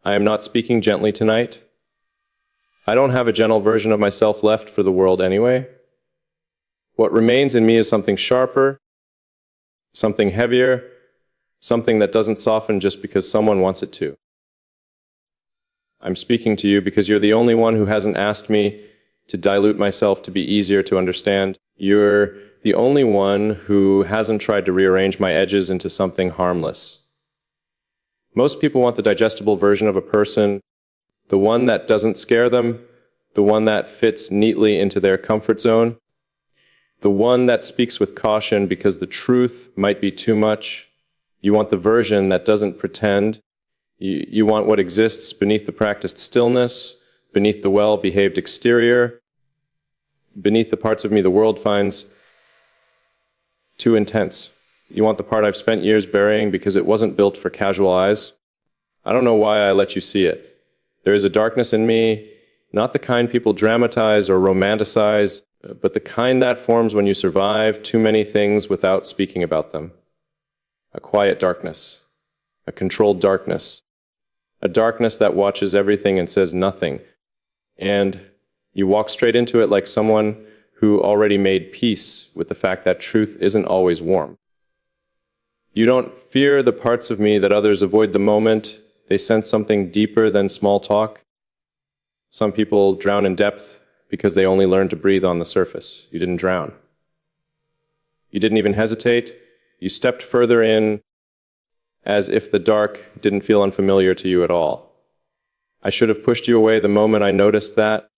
I am not speaking gently tonight. I don't have a gentle version of myself left for the world anyway. What remains in me is something sharper, something heavier, something that doesn't soften just because someone wants it to. I'm speaking to you because you're the only one who hasn't asked me to dilute myself to be easier to understand. You're the only one who hasn't tried to rearrange my edges into something harmless. Most people want the digestible version of a person, the one that doesn't scare them, the one that fits neatly into their comfort zone, the one that speaks with caution because the truth might be too much. You want the version that doesn't pretend. You want what exists beneath the practiced stillness, beneath the well-behaved exterior, beneath the parts of me the world finds too intense. You want the part I've spent years burying because it wasn't built for casual eyes. I don't know why I let you see it. There is a darkness in me, not the kind people dramatize or romanticize, but the kind that forms when you survive too many things without speaking about them. A quiet darkness, a controlled darkness, a darkness that watches everything and says nothing. And you walk straight into it like someone who already made peace with the fact that truth isn't always warm. You don't fear the parts of me that others avoid the moment. They sense something deeper than small talk. Some people drown in depth because they only learn to breathe on the surface. You didn't drown. You didn't even hesitate. You stepped further in as if the dark didn't feel unfamiliar to you at all. I should have pushed you away the moment I noticed that.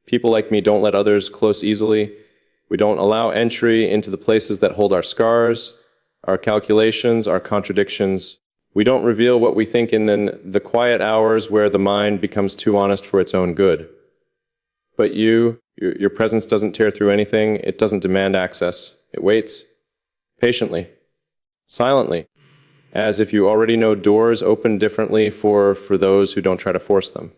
People like me don't let others close easily. We don't allow entry into the places that hold our scars, our calculations, our contradictions. We don't reveal what we think in the quiet hours where the mind becomes too honest for its own good. But your presence doesn't tear through anything. It doesn't demand access. It waits patiently, silently, as if you already know doors open differently for those who don't try to force them.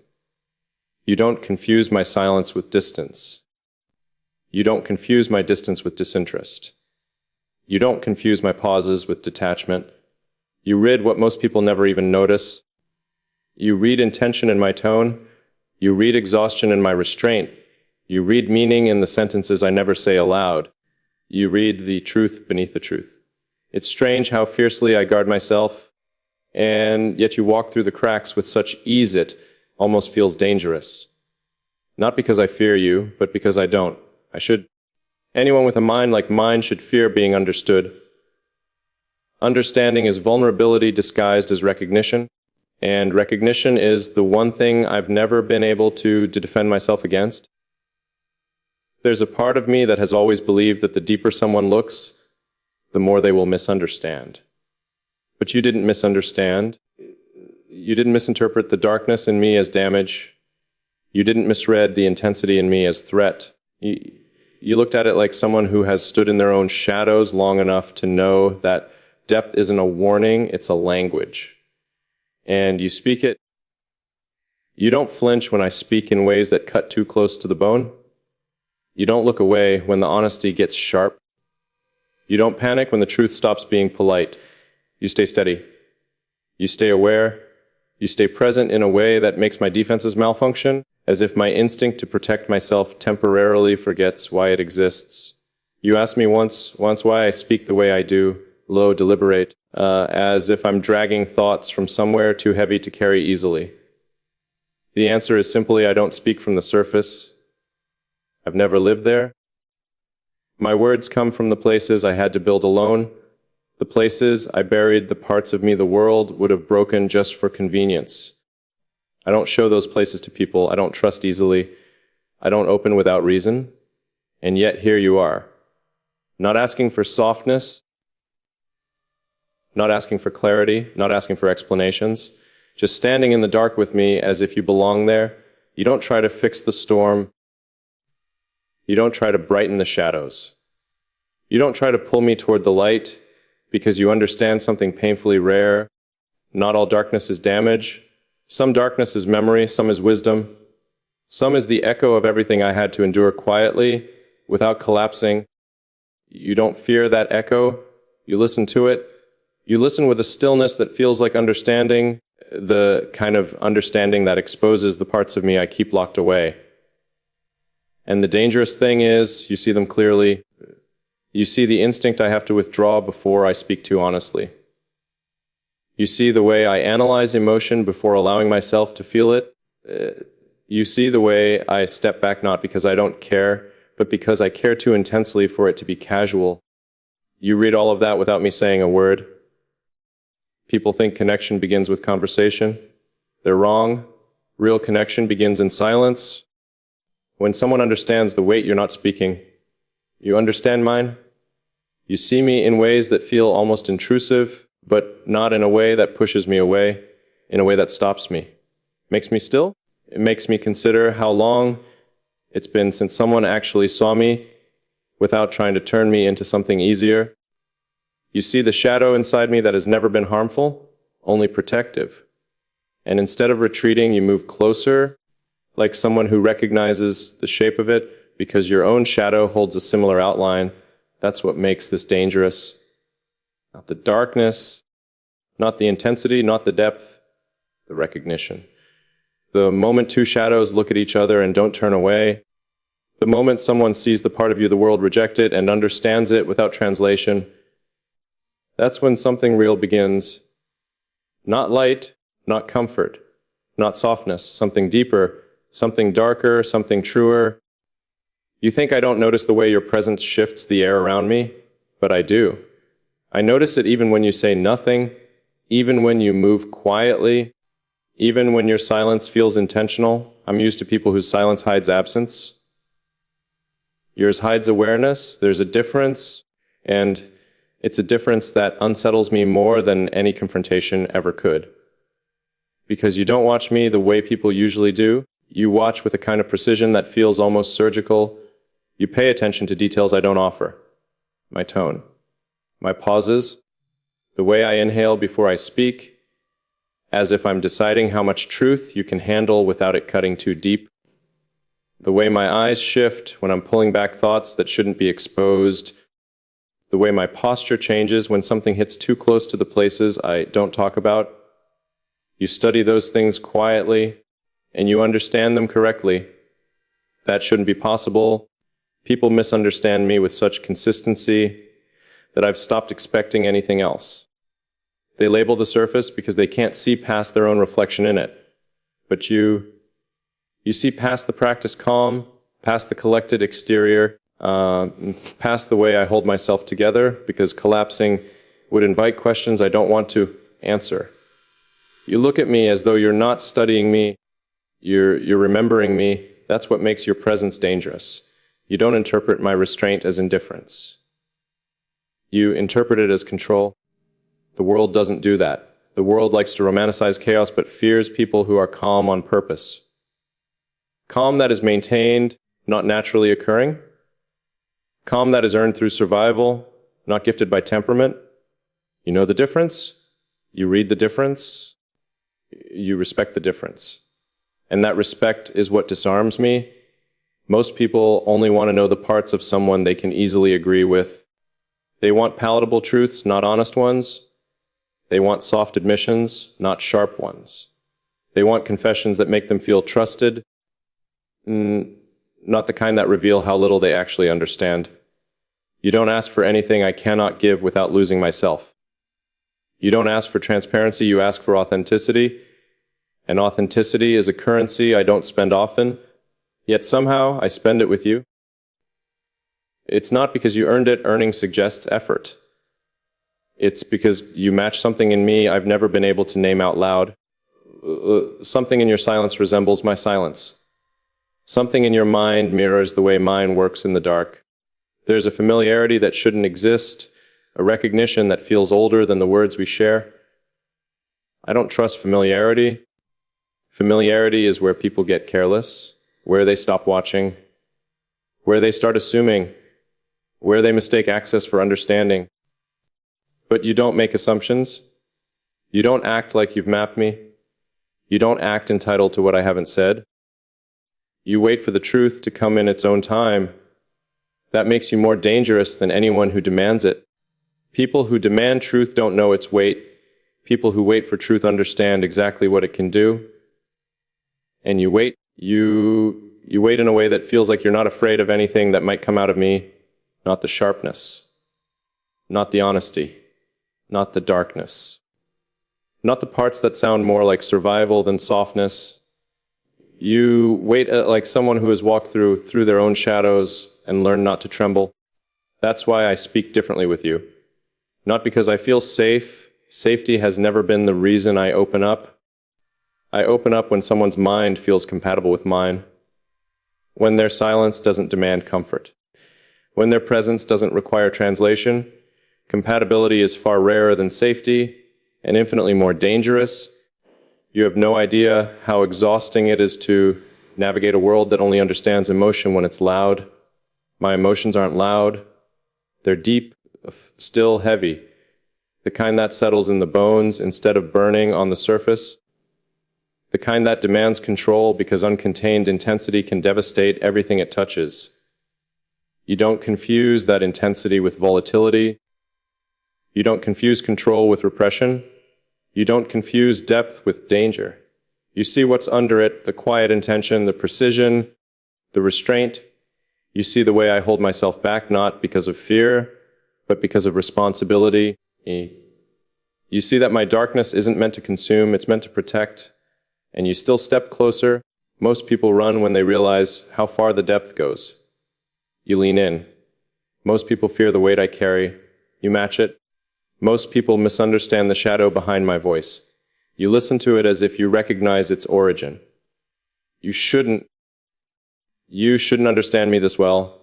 You don't confuse my silence with distance. You don't confuse my distance with disinterest. You don't confuse my pauses with detachment. You read what most people never even notice. You read intention in my tone. You read exhaustion in my restraint. You read meaning in the sentences I never say aloud. You read the truth beneath the truth. It's strange how fiercely I guard myself, and yet you walk through the cracks with such ease it almost feels dangerous. Not because I fear you, but because I don't. I should. Anyone with a mind like mine should fear being understood. Understanding is vulnerability disguised as recognition, and recognition is the one thing I've never been able to defend myself against. There's a part of me that has always believed that the deeper someone looks, the more they will misunderstand. But you didn't misunderstand. You didn't misinterpret the darkness in me as damage. You didn't misread the intensity in me as threat. You looked at it like someone who has stood in their own shadows long enough to know that depth isn't a warning, it's a language. And you speak it. You don't flinch when I speak in ways that cut too close to the bone. You don't look away when the honesty gets sharp. You don't panic when the truth stops being polite. You stay steady. You stay aware. You stay present in a way that makes my defenses malfunction, as if my instinct to protect myself temporarily forgets why it exists. You asked me once why I speak the way I do, low, deliberate, as if I'm dragging thoughts from somewhere too heavy to carry easily. The answer is simply I don't speak from the surface. I've never lived there. My words come from the places I had to build alone, the places I buried the parts of me the world would have broken just for convenience. I don't show those places to people. I don't trust easily. I don't open without reason. And yet here you are, not asking for softness, not asking for clarity, not asking for explanations, just standing in the dark with me as if you belong there. You don't try to fix the storm. You don't try to brighten the shadows. You don't try to pull me toward the light because you understand something painfully rare. Not all darkness is damage. Some darkness is memory, some is wisdom. Some is the echo of everything I had to endure quietly, without collapsing. You don't fear that echo. You listen to it. You listen with a stillness that feels like understanding, the kind of understanding that exposes the parts of me I keep locked away. And the dangerous thing is, you see them clearly. You see the instinct I have to withdraw before I speak too honestly. You see the way I analyze emotion before allowing myself to feel it. You see the way I step back not because I don't care, but because I care too intensely for it to be casual. You read all of that without me saying a word. People think connection begins with conversation. They're wrong. Real connection begins in silence. When someone understands the weight you're not speaking, you understand mine? You see me in ways that feel almost intrusive, but not in a way that pushes me away, in a way that stops me. Makes me still? It makes me consider how long it's been since someone actually saw me without trying to turn me into something easier. You see the shadow inside me that has never been harmful, only protective. And instead of retreating, you move closer, like someone who recognizes the shape of it because your own shadow holds a similar outline. That's what makes this dangerous. Not the darkness, not the intensity, not the depth, the recognition. The moment two shadows look at each other and don't turn away, the moment someone sees the part of you the world reject it and understands it without translation, that's when something real begins. Not light, not comfort, not softness, something deeper, something darker, something truer. You think I don't notice the way your presence shifts the air around me, but I do. I notice it even when you say nothing, even when you move quietly, even when your silence feels intentional. I'm used to people whose silence hides absence. Yours hides awareness. There's a difference, and it's a difference that unsettles me more than any confrontation ever could. Because you don't watch me the way people usually do. You watch with a kind of precision that feels almost surgical. You pay attention to details I don't offer. My tone, my pauses, the way I inhale before I speak, as if I'm deciding how much truth you can handle without it cutting too deep. The way my eyes shift when I'm pulling back thoughts that shouldn't be exposed. The way my posture changes when something hits too close to the places I don't talk about. You study those things quietly, and you understand them correctly. That shouldn't be possible. People misunderstand me with such consistency that I've stopped expecting anything else. They label the surface because they can't see past their own reflection in it. But you see past the practiced calm, past the collected exterior, past the way I hold myself together, because collapsing would invite questions I don't want to answer. You look at me as though you're not studying me, you're remembering me. That's what makes your presence dangerous. You don't interpret my restraint as indifference. You interpret it as control. The world doesn't do that. The world likes to romanticize chaos but fears people who are calm on purpose. Calm that is maintained, not naturally occurring. Calm that is earned through survival, not gifted by temperament. You know the difference? You read the difference. You respect the difference. And that respect is what disarms me. Most people only want to know the parts of someone they can easily agree with. They want palatable truths, not honest ones. They want soft admissions, not sharp ones. They want confessions that make them feel trusted, not the kind that reveal how little they actually understand. You don't ask for anything I cannot give without losing myself. You don't ask for transparency, you ask for authenticity. And authenticity is a currency I don't spend often, yet somehow I spend it with you. It's not because you earned it. Earning suggests effort. It's because you match something in me I've never been able to name out loud. Something in your silence resembles my silence. Something in your mind mirrors the way mine works in the dark. There's a familiarity that shouldn't exist, a recognition that feels older than the words we share. I don't trust familiarity. Familiarity is where people get careless, where they stop watching, where they start assuming, where they mistake access for understanding. But you don't make assumptions. You don't act like you've mapped me. You don't act entitled to what I haven't said. You wait for the truth to come in its own time. That makes you more dangerous than anyone who demands it. People who demand truth don't know its weight. People who wait for truth understand exactly what it can do. And you wait in a way that feels like you're not afraid of anything that might come out of me, not the sharpness, not the honesty, not the darkness, not the parts that sound more like survival than softness. You wait like someone who has walked through their own shadows and learned not to tremble. That's why I speak differently with you. Not because I feel safe. Safety has never been the reason I open up. I open up when someone's mind feels compatible with mine. When their silence doesn't demand comfort. When their presence doesn't require translation. Compatibility is far rarer than safety and infinitely more dangerous. You have no idea how exhausting it is to navigate a world that only understands emotion when it's loud. My emotions aren't loud. They're deep, still heavy. The kind that settles in the bones instead of burning on the surface. The kind that demands control because uncontained intensity can devastate everything it touches. You don't confuse that intensity with volatility. You don't confuse control with repression. You don't confuse depth with danger. You see what's under it, the quiet intention, the precision, the restraint. You see the way I hold myself back, not because of fear, but because of responsibility. You see that my darkness isn't meant to consume, it's meant to protect. And you still step closer. Most people run when they realize how far the depth goes. You lean in. Most people fear the weight I carry. You match it. Most people misunderstand the shadow behind my voice. You listen to it as if you recognize its origin. You shouldn't understand me this well.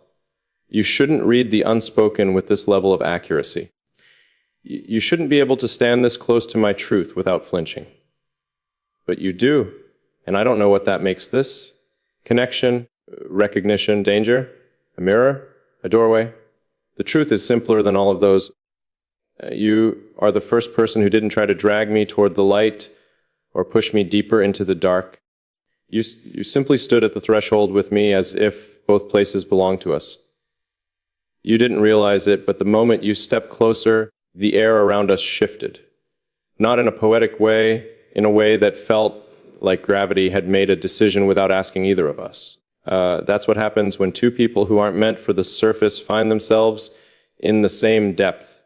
You shouldn't read the unspoken with this level of accuracy. You shouldn't be able to stand this close to my truth without flinching. But you do, and I don't know what that makes this. Connection, recognition, danger, a mirror, a doorway. The truth is simpler than all of those. You are the first person who didn't try to drag me toward the light or push me deeper into the dark. You simply stood at the threshold with me as if both places belonged to us. You didn't realize it, but the moment you stepped closer, the air around us shifted. Not in a poetic way, in a way that felt like gravity had made a decision without asking either of us. That's what happens when two people who aren't meant for the surface find themselves in the same depth.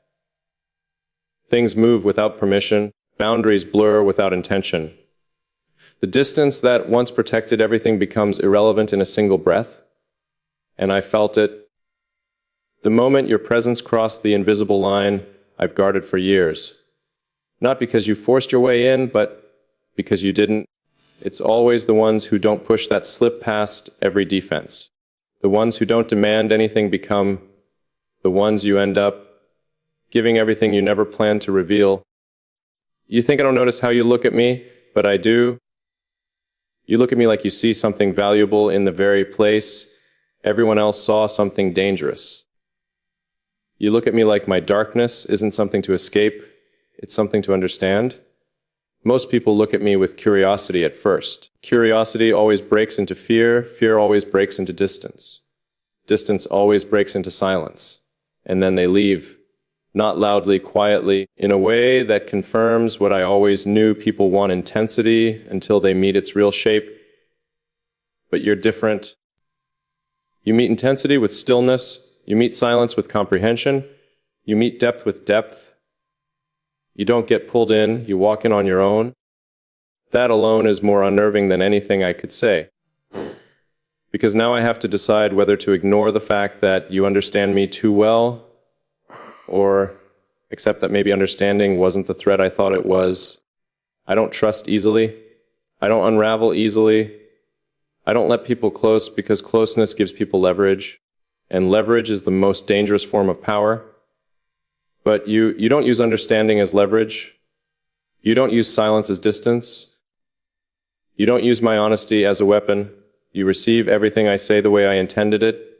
Things move without permission, boundaries blur without intention. The distance that once protected everything becomes irrelevant in a single breath, and I felt it. The moment your presence crossed the invisible line I've guarded for years. Not because you forced your way in, but because you didn't. It's always the ones who don't push that slip past every defense. The ones who don't demand anything become the ones you end up giving everything you never planned to reveal. You think I don't notice how you look at me, but I do. You look at me like you see something valuable in the very place everyone else saw something dangerous. You look at me like my darkness isn't something to escape, it's something to understand. Most people look at me with curiosity at first. Curiosity always breaks into fear, fear always breaks into distance. Distance always breaks into silence. And then they leave. Not loudly, quietly, in a way that confirms what I always knew: people want intensity until they meet its real shape. But you're different. You meet intensity with stillness, you meet silence with comprehension, you meet depth with depth. You don't get pulled in, you walk in on your own. That alone is more unnerving than anything I could say. Because now I have to decide whether to ignore the fact that you understand me too well, or accept that maybe understanding wasn't the threat I thought it was. I don't trust easily. I don't unravel easily. I don't let people close because closeness gives people leverage, and leverage is the most dangerous form of power. But you don't use understanding as leverage. You don't use silence as distance. You don't use my honesty as a weapon. You receive everything I say the way I intended it.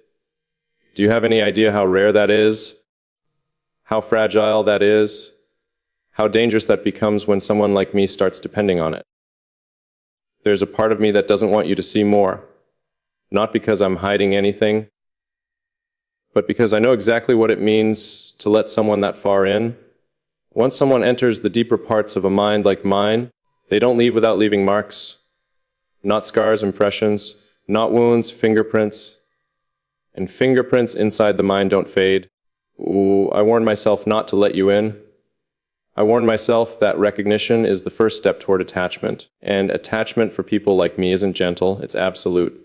Do you have any idea how rare that is? How fragile that is? How dangerous that becomes when someone like me starts depending on it? There's a part of me that doesn't want you to see more. Not because I'm hiding anything, but because I know exactly what it means to let someone that far in, Once someone enters the deeper parts of a mind like mine, they don't leave without leaving marks. Not scars, impressions, not wounds, fingerprints. And fingerprints inside the mind don't fade. Ooh, I warned myself not to let you in. I warned myself that recognition is the first step toward attachment. And attachment for people like me isn't gentle, it's absolute.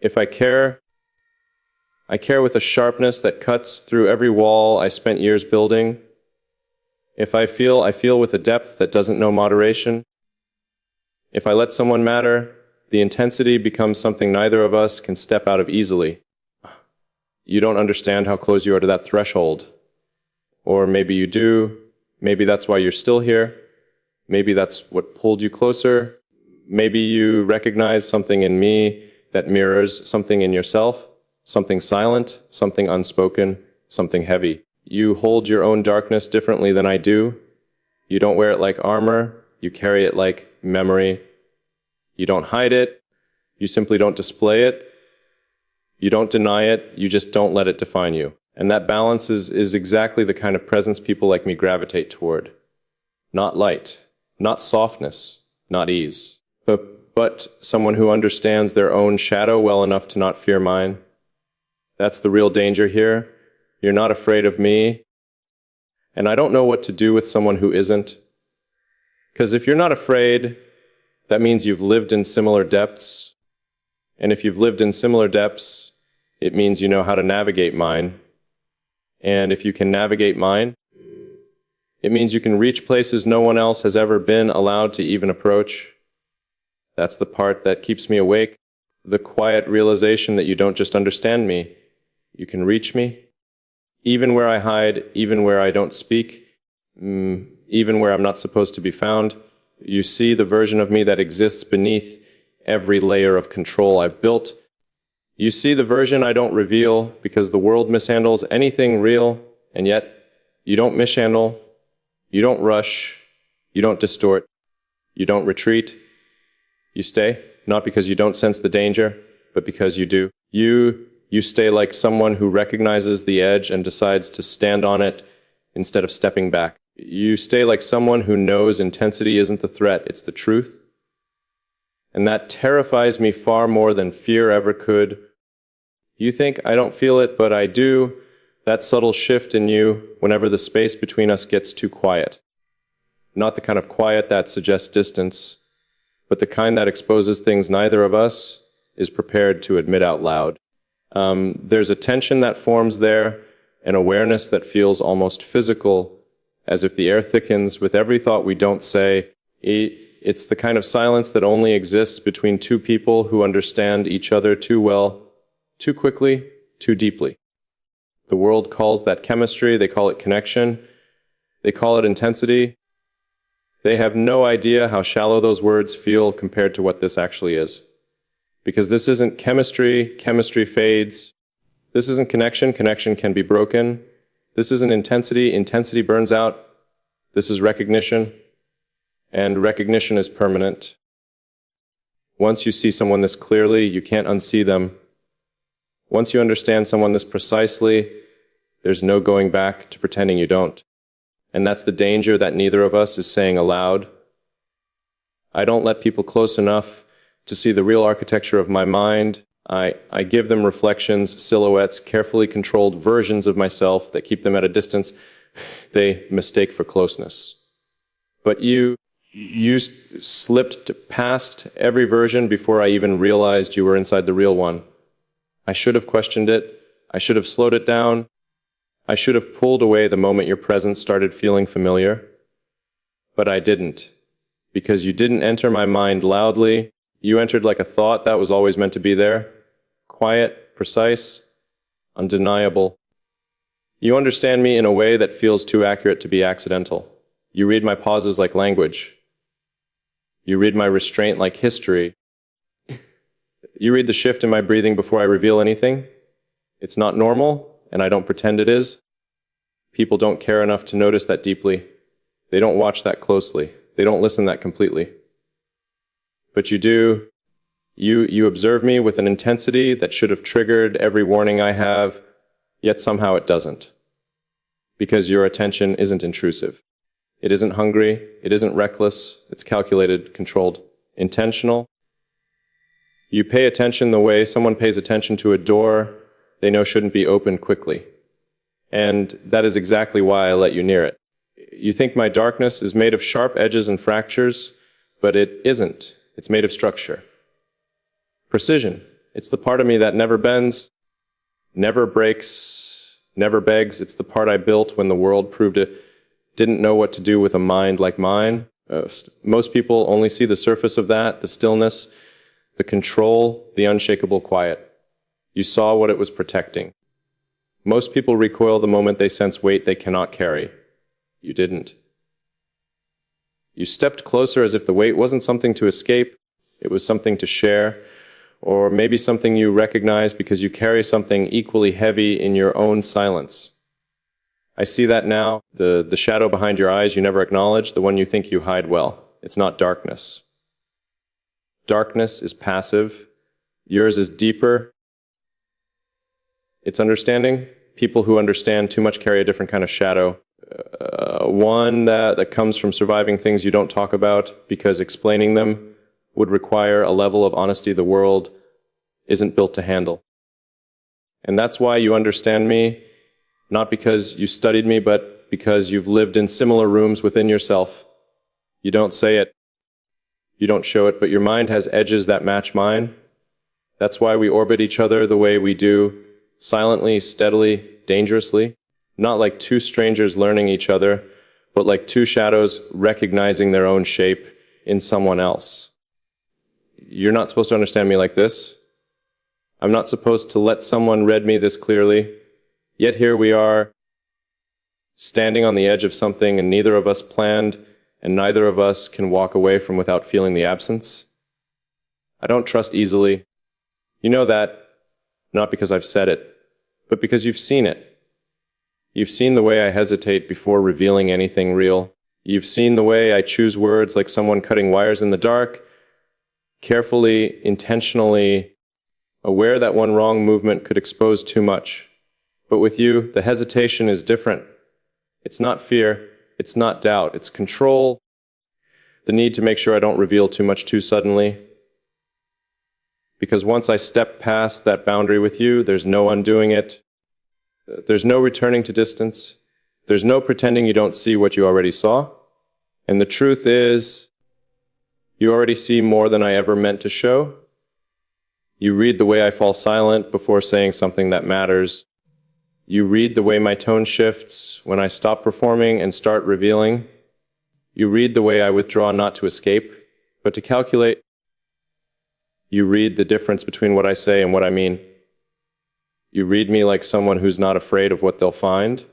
If I care with a sharpness that cuts through every wall I spent years building. If I feel with a depth that doesn't know moderation. If I let someone matter, the intensity becomes something neither of us can step out of easily. You don't understand how close you are to that threshold. Or maybe you do. Maybe that's why you're still here. Maybe that's what pulled you closer. Maybe you recognize something in me that mirrors something in yourself, something silent, something unspoken, something heavy. You hold your own darkness differently than I do. You don't wear it like armor. You carry it like memory. You don't hide it. You simply don't display it. You don't deny it. You just don't let it define you. And that balance is exactly the kind of presence people like me gravitate toward. Not light, not softness, not ease, but someone who understands their own shadow well enough to not fear mine. That's the real danger here. You're not afraid of me. And I don't know what to do with someone who isn't. Because if you're not afraid, that means you've lived in similar depths. And if you've lived in similar depths, it means you know how to navigate mine. And if you can navigate mine, it means you can reach places no one else has ever been allowed to even approach. That's the part that keeps me awake. The quiet realization that you don't just understand me. You can reach me. Even where I hide, even where I don't speak, even where I'm not supposed to be found. You see the version of me that exists beneath every layer of control I've built. You see the version I don't reveal because the world mishandles anything real, and yet you don't mishandle, you don't rush, you don't distort, you don't retreat. You stay, not because you don't sense the danger, but because you do. You stay like someone who recognizes the edge and decides to stand on it instead of stepping back. You stay like someone who knows intensity isn't the threat, it's the truth. And that terrifies me far more than fear ever could. You think I don't feel it, but I do. That subtle shift in you whenever the space between us gets too quiet. Not the kind of quiet that suggests distance, but the kind that exposes things neither of us is prepared to admit out loud. There's a tension that forms there, an awareness that feels almost physical, as if the air thickens with every thought we don't say. It's the kind of silence that only exists between two people who understand each other too well, too quickly, too deeply. The world calls that chemistry, they call it connection, they call it intensity. They have no idea how shallow those words feel compared to what this actually is. Because this isn't chemistry, chemistry fades. This isn't connection, connection can be broken. This isn't intensity, intensity burns out. This is recognition, and recognition is permanent. Once you see someone this clearly, you can't unsee them. Once you understand someone this precisely, there's no going back to pretending you don't. And that's the danger that neither of us is saying aloud. I don't let people close enough to see the real architecture of my mind. I give them reflections, silhouettes, carefully controlled versions of myself that keep them at a distance they mistake for closeness. But you slipped past every version before I even realized you were inside the real one. I should have questioned it. I should have slowed it down. I should have pulled away the moment your presence started feeling familiar. But I didn't. Because you didn't enter my mind loudly. You entered like a thought that was always meant to be there. Quiet, precise, undeniable. You understand me in a way that feels too accurate to be accidental. You read my pauses like language. You read my restraint like history. You read the shift in my breathing before I reveal anything. It's not normal, and I don't pretend it is. People don't care enough to notice that deeply. They don't watch that closely. They don't listen that completely. But you do. You observe me with an intensity that should have triggered every warning I have, yet somehow it doesn't. Because your attention isn't intrusive. It isn't hungry. It isn't reckless. It's calculated, controlled, intentional. You pay attention the way someone pays attention to a door they know shouldn't be opened quickly. And that is exactly why I let you near it. You think my darkness is made of sharp edges and fractures, but it isn't. It's made of structure. Precision. It's the part of me that never bends, never breaks, never begs. It's the part I built when the world proved it didn't know what to do with a mind like mine. Most people only see the surface of that, the stillness, the control, the unshakable quiet. You saw what it was protecting. Most people recoil the moment they sense weight they cannot carry. You didn't. You stepped closer as if the weight wasn't something to escape, it was something to share, or maybe something you recognize because you carry something equally heavy in your own silence. I see that now, the shadow behind your eyes you never acknowledge, the one you think you hide well. It's not darkness. Darkness is passive. Yours is deeper. It's understanding. People who understand too much carry a different kind of shadow. One that comes from surviving things you don't talk about because explaining them would require a level of honesty the world isn't built to handle. And that's why you understand me, not because you studied me, but because you've lived in similar rooms within yourself. You don't say it, you don't show it, but your mind has edges that match mine. That's why we orbit each other the way we do, silently, steadily, dangerously. Not like two strangers learning each other, but like two shadows recognizing their own shape in someone else. You're not supposed to understand me like this. I'm not supposed to let someone read me this clearly. Yet here we are, standing on the edge of something and neither of us planned, and neither of us can walk away from without feeling the absence. I don't trust easily. You know that, not because I've said it, but because you've seen it. You've seen the way I hesitate before revealing anything real. You've seen the way I choose words like someone cutting wires in the dark, carefully, intentionally, aware that one wrong movement could expose too much. But with you, the hesitation is different. It's not fear, it's not doubt, it's control, the need to make sure I don't reveal too much too suddenly. Because once I step past that boundary with you, there's no undoing it. There's no returning to distance. There's no pretending you don't see what you already saw. And the truth is, you already see more than I ever meant to show. You read the way I fall silent before saying something that matters. You read the way my tone shifts when I stop performing and start revealing. You read the way I withdraw not to escape, but to calculate. You read the difference between what I say and what I mean. You read me like someone who's not afraid of what they'll find,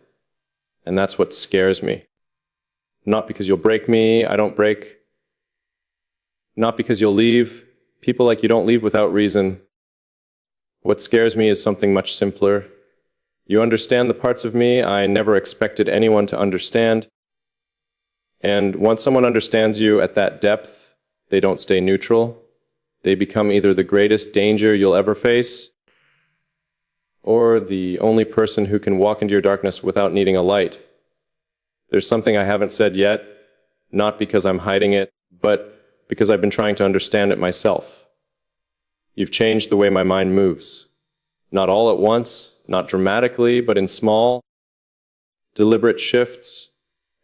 and that's what scares me. Not because you'll break me, I don't break. Not because you'll leave. People like you don't leave without reason. What scares me is something much simpler. You understand the parts of me I never expected anyone to understand. And once someone understands you at that depth, they don't stay neutral. They become either the greatest danger you'll ever face, or the only person who can walk into your darkness without needing a light. There's something I haven't said yet, not because I'm hiding it, but because I've been trying to understand it myself. You've changed the way my mind moves. Not all at once, not dramatically, but in small, deliberate shifts.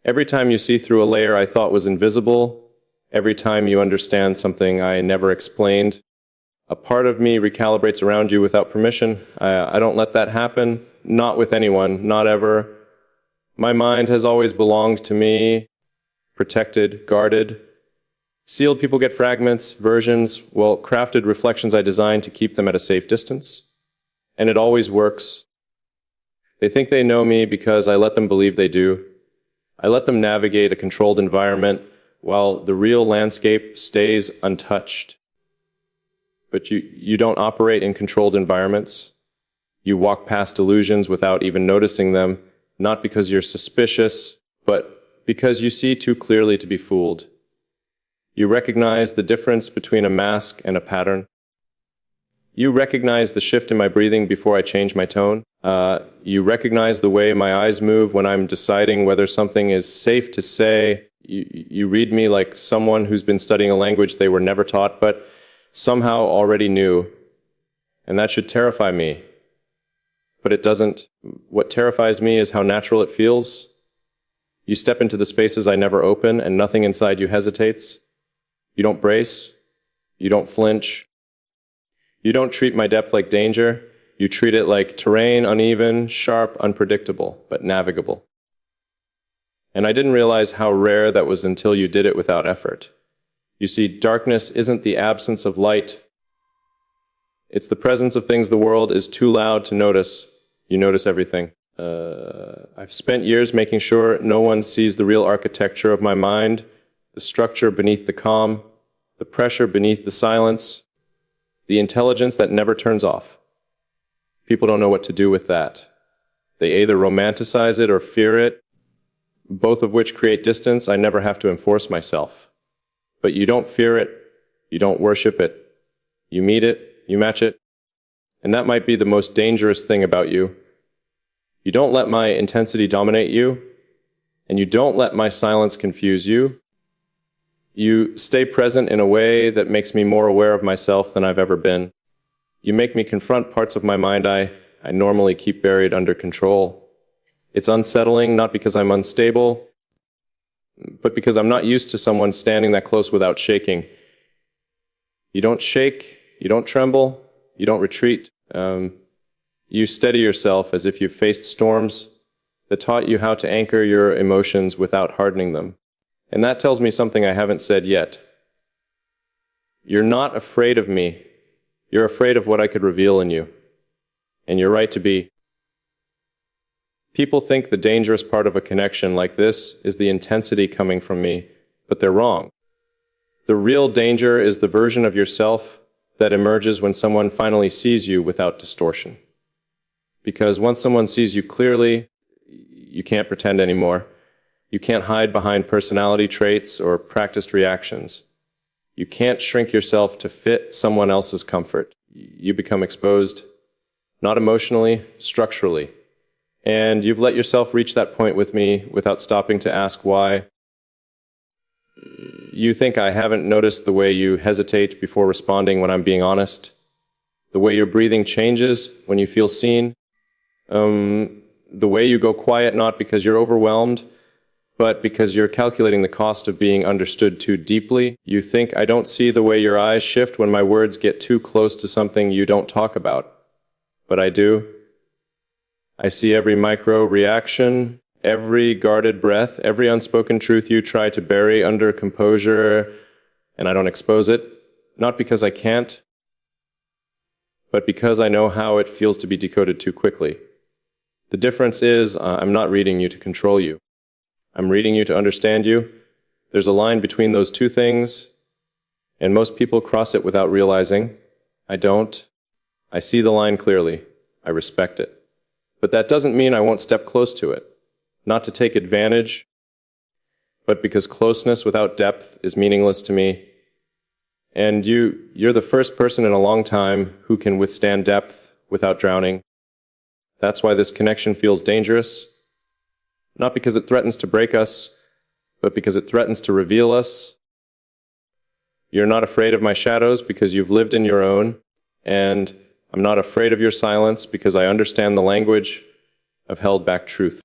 Every time you see through a layer I thought was invisible, every time you understand something I never explained, a part of me recalibrates around you without permission. I don't let that happen, not with anyone, not ever. My mind has always belonged to me, protected, guarded. Sealed people get fragments, versions, well, crafted reflections I designed to keep them at a safe distance. And it always works. They think they know me because I let them believe they do. I let them navigate a controlled environment while the real landscape stays untouched. But you don't operate in controlled environments. You walk past illusions without even noticing them, not because you're suspicious, but because you see too clearly to be fooled. You recognize the difference between a mask and a pattern. You recognize the shift in my breathing before I change my tone. You recognize the way my eyes move when I'm deciding whether something is safe to say. You read me like someone who's been studying a language they were never taught, but somehow already knew. And that should terrify me. But it doesn't. What terrifies me is how natural it feels. You step into the spaces I never open, and nothing inside you hesitates. You don't brace. You don't flinch. You don't treat my depth like danger. You treat it like terrain, uneven, sharp, unpredictable, but navigable. And I didn't realize how rare that was until you did it without effort. You see, darkness isn't the absence of light. It's the presence of things the world is too loud to notice. You notice everything. I've spent years making sure no one sees the real architecture of my mind, the structure beneath the calm, the pressure beneath the silence, the intelligence that never turns off. People don't know what to do with that. They either romanticize it or fear it, both of which create distance I never have to enforce myself. But you don't fear it, you don't worship it. You meet it, you match it, and that might be the most dangerous thing about you. You don't let my intensity dominate you, and you don't let my silence confuse you. You stay present in a way that makes me more aware of myself than I've ever been. You make me confront parts of my mind I normally keep buried under control. It's unsettling, not because I'm unstable, but because I'm not used to someone standing that close without shaking. You don't shake, you don't tremble, you don't retreat. You steady yourself as if you've faced storms that taught you how to anchor your emotions without hardening them. And that tells me something I haven't said yet. You're not afraid of me. You're afraid of what I could reveal in you. And you're right to be. People think the dangerous part of a connection like this is the intensity coming from me, but they're wrong. The real danger is the version of yourself that emerges when someone finally sees you without distortion. Because once someone sees you clearly, you can't pretend anymore. You can't hide behind personality traits or practiced reactions. You can't shrink yourself to fit someone else's comfort. You become exposed, not emotionally, structurally. And you've let yourself reach that point with me without stopping to ask why. You think I haven't noticed the way you hesitate before responding when I'm being honest? The way your breathing changes when you feel seen? The way you go quiet not because you're overwhelmed, but because you're calculating the cost of being understood too deeply. You think I don't see the way your eyes shift when my words get too close to something you don't talk about. But I do. I see every micro reaction, every guarded breath, every unspoken truth you try to bury under composure, and I don't expose it, not because I can't, but because I know how it feels to be decoded too quickly. The difference is, I'm not reading you to control you. I'm reading you to understand you. There's a line between those two things, and most people cross it without realizing. I don't. I see the line clearly. I respect it. But that doesn't mean I won't step close to it. Not to take advantage, but because closeness without depth is meaningless to me. And you're the first person in a long time who can withstand depth without drowning. That's why this connection feels dangerous. Not because it threatens to break us, but because it threatens to reveal us. You're not afraid of my shadows because you've lived in your own, and I'm not afraid of your silence because I understand the language of held back truth.